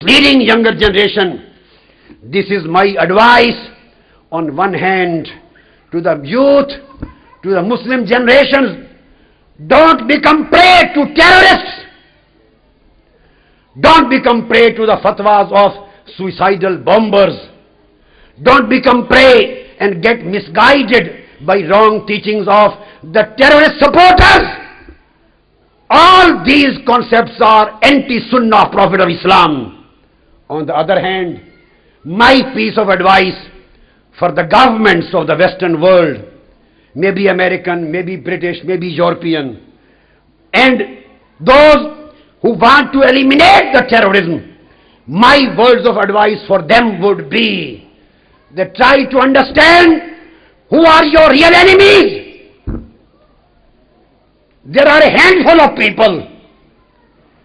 misleading younger generation. This is my advice on one hand to the youth, to the Muslim generations. Don't become prey to terrorists. Don't become prey to the fatwas of suicidal bombers. Don't become prey and get misguided by wrong teachings of the terrorist supporters. All these concepts are anti-Sunnah of Prophet of Islam. On the other hand, my piece of advice for the governments of the Western world, maybe American, maybe British, maybe European, and those who want to eliminate the terrorism, my words of advice for them would be that try to understand who are your real enemies. There are a handful of people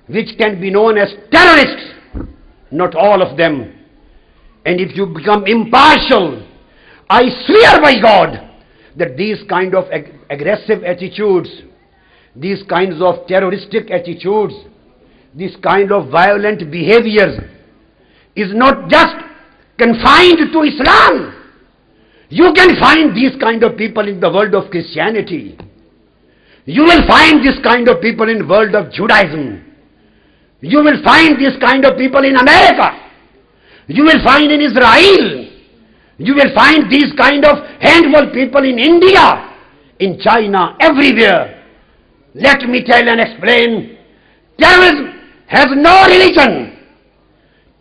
which can be known as terrorists, not all of them. And if you become impartial, I swear by God that these kind of aggressive attitudes, these kinds of terroristic attitudes, this kind of violent behaviors is not just confined to Islam. You can find these kind of people in the world of Christianity. You will find this kind of people in the world of Judaism. You will find this kind of people in America. You will find in Israel. You will find these kind of handful people in India, in China, everywhere. Let me tell and explain. Terrorism has no religion.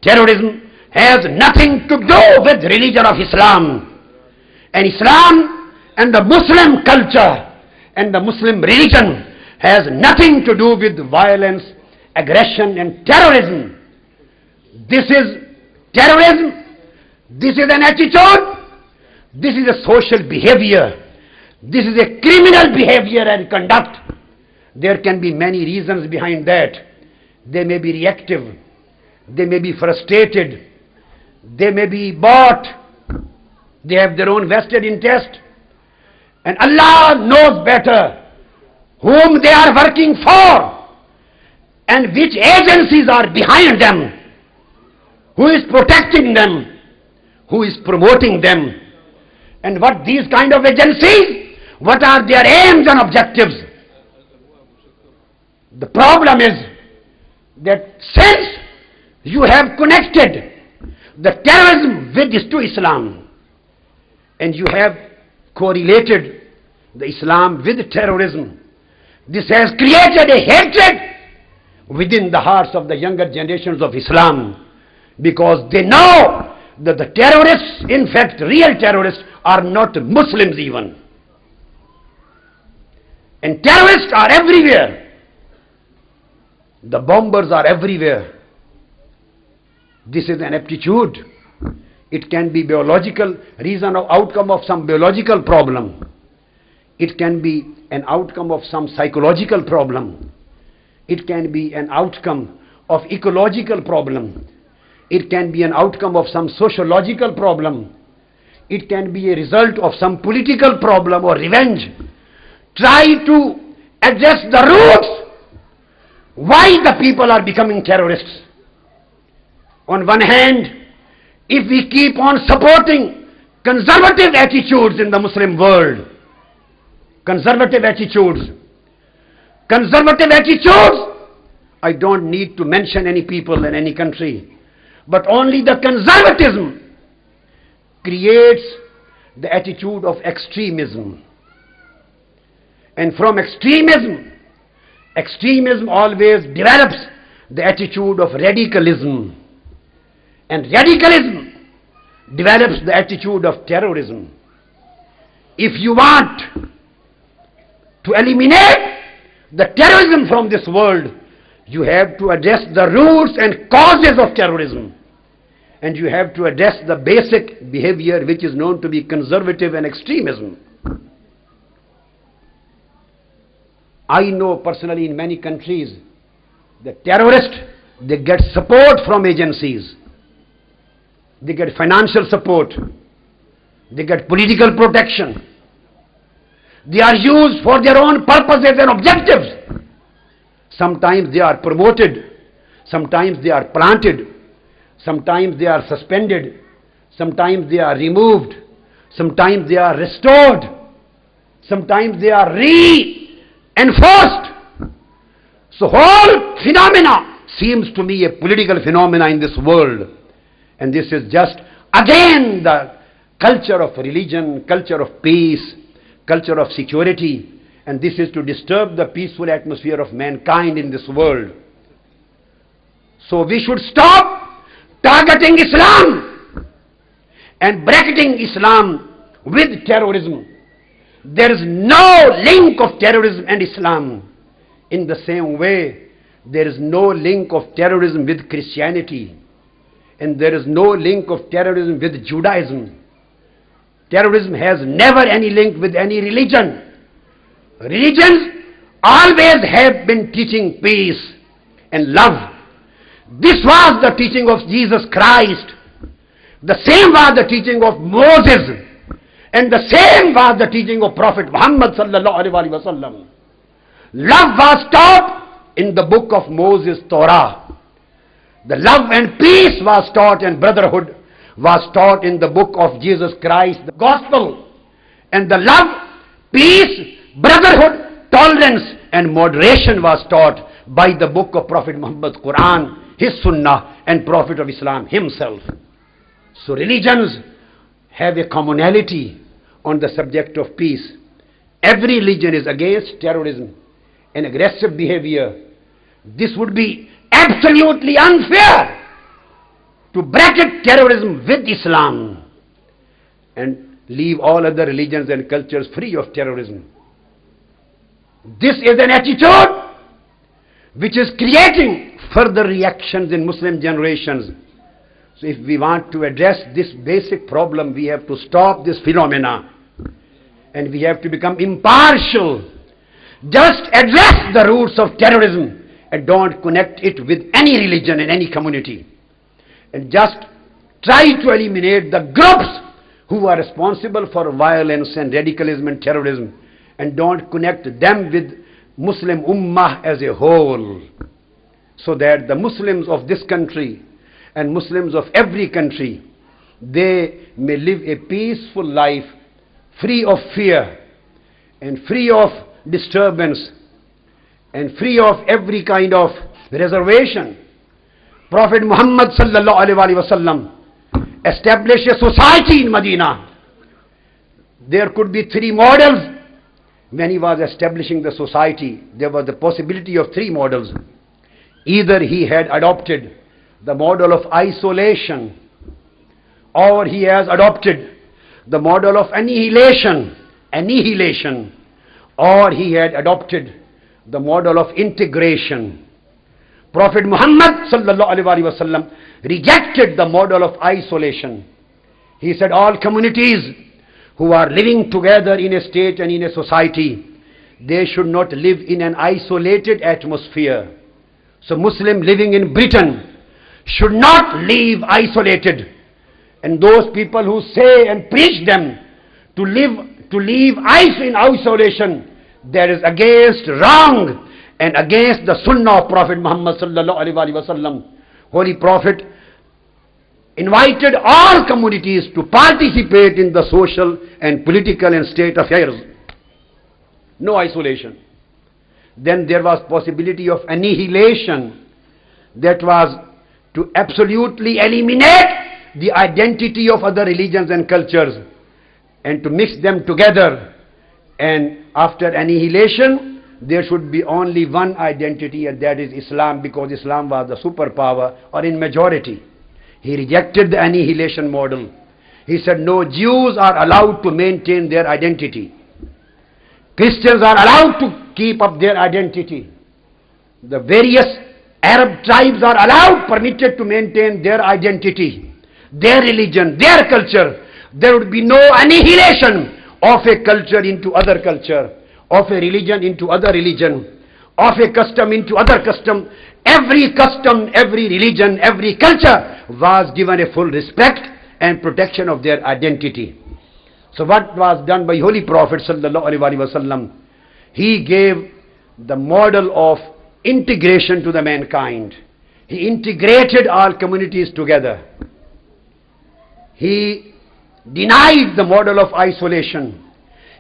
Terrorism has nothing to do with religion of Islam. And Islam and the Muslim culture and the Muslim religion has nothing to do with violence, aggression and terrorism. This is terrorism. This is an attitude. This is a social behavior. This is a criminal behavior and conduct. There can be many reasons behind that. They may be reactive. They may be frustrated. They may be bought. They have their own vested interest. And Allah knows better whom they are working for and which agencies are behind them, who is protecting them, who is promoting them, and what these kind of agencies, what are their aims and objectives. The problem is that since you have connected the terrorism with this to Islam, and you have correlated the Islam with terrorism, this has created a hatred within the hearts of the younger generations of Islam, because they know that the terrorists, in fact real terrorists, are not Muslims even. And terrorists are everywhere. The bombers are everywhere. This is an aptitude. It can be biological reason or outcome of some biological problem. It can be an outcome of some psychological problem. It can be an outcome of ecological problem. It can be an outcome of some sociological problem. It can be a result of some political problem or revenge. Try to address the roots. Why the people are becoming terrorists? On one hand, if we keep on supporting conservative attitudes in the Muslim world, conservative attitudes, I don't need to mention any people in any country, but only the conservatism creates the attitude of extremism. And from extremism always develops the attitude of radicalism. And radicalism develops the attitude of terrorism. If you want to eliminate the terrorism from this world, you have to address the roots and causes of terrorism. And you have to address the basic behavior which is known to be conservative and extremism. I know personally in many countries, the terrorists, they get support from agencies. They get financial support. They get political protection. They are used for their own purposes and objectives. Sometimes they are promoted. Sometimes they are planted. Sometimes they are suspended, sometimes they are removed, sometimes they are restored, sometimes they are reinforced. So whole phenomena seems to me a political phenomena in this world. And this is just again the culture of religion, culture of peace, culture of security. And this is to disturb the peaceful atmosphere of mankind in this world. So we should stop targeting Islam and bracketing Islam with terrorism. There is no link of terrorism and Islam. In the same way, there is no link of terrorism with Christianity. And there is no link of terrorism with Judaism. Terrorism has never any link with any religion. Religions always have been teaching peace and love. This was the teaching of Jesus Christ. The same was the teaching of Moses. And the same was the teaching of Prophet Muhammad sallallahu alaihi wasallam. Love was taught in the book of Moses, Torah. The love and peace was taught and brotherhood was taught in the book of Jesus Christ, the gospel. And the love, peace, brotherhood, tolerance and moderation was taught by the book of Prophet Muhammad's Quran, his Sunnah and Prophet of Islam himself. So religions have a commonality on the subject of peace. Every religion is against terrorism and aggressive behavior. This would be absolutely unfair to bracket terrorism with Islam and leave all other religions and cultures free of terrorism. This is an attitude which is creating further reactions in Muslim generations. So if we want to address this basic problem, we have to stop this phenomena and we have to become impartial. Just address the roots of terrorism and don't connect it with any religion and any community. And just try to eliminate the groups who are responsible for violence and radicalism and terrorism and don't connect them with Muslim Ummah as a whole, so that the Muslims of this country and Muslims of every country, they may live a peaceful life free of fear and free of disturbance and free of every kind of reservation. Prophet Muhammad sallallahu alaihi wasallam established a society in Medina. There could be three models. When he was establishing the society, there was the possibility of three models. Either he had adopted the model of isolation, or he has adopted the model of annihilation, or he had adopted the model of integration. Prophet Muhammad sallallahu alaihi wasallam rejected the model of isolation. He said all communities who are living together in a state and in a society, they should not live in an isolated atmosphere. So Muslim living in Britain should not live isolated. And those people who say and preach them to live in isolation, that is against wrong and against the Sunnah of Prophet Muhammad sallallahu alaihi wasallam. Holy Prophet invited all communities to participate in the social and political and state affairs. No isolation. Then there was possibility of annihilation, that was to absolutely eliminate the identity of other religions and cultures and to mix them together. And after annihilation, there should be only one identity, and that is Islam, because Islam was the superpower or in majority. He rejected the annihilation model. He said no, Jews are allowed to maintain their identity. Christians are allowed to keep up their identity. The various Arab tribes are allowed, permitted to maintain their identity, their religion, their culture. There would be no annihilation of a culture into other culture, of a religion into other religion, of a custom into other custom. Every custom, every religion, every culture was given a full respect and protection of their identity. So what was done by Holy Prophet sallallahu alaihi wasallam? He gave the model of integration to the mankind. He integrated all communities together. He denied the model of isolation.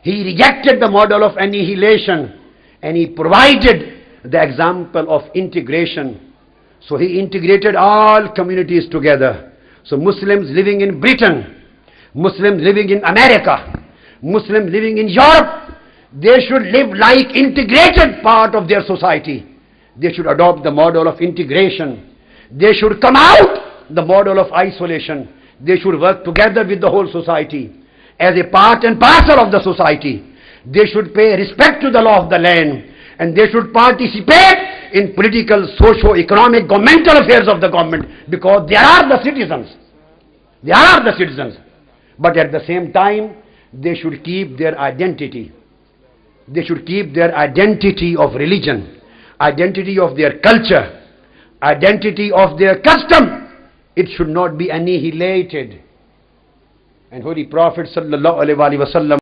He rejected the model of annihilation, and he provided the example of integration. So he integrated all communities together. So Muslims living in Britain, Muslims living in America, Muslims living in Europe, they should live like integrated part of their society. They should adopt the model of integration. They should come out the model of isolation. They should work together with the whole society as a part and parcel of the society. They should pay respect to the law of the land, and they should participate in political, socio-economic, governmental affairs of the government, because they are the citizens. They are the citizens. But at the same time, they should keep their identity. They should keep their identity of religion, identity of their culture, identity of their custom. It should not be annihilated. And Holy Prophet sallallahu alaihi wasallam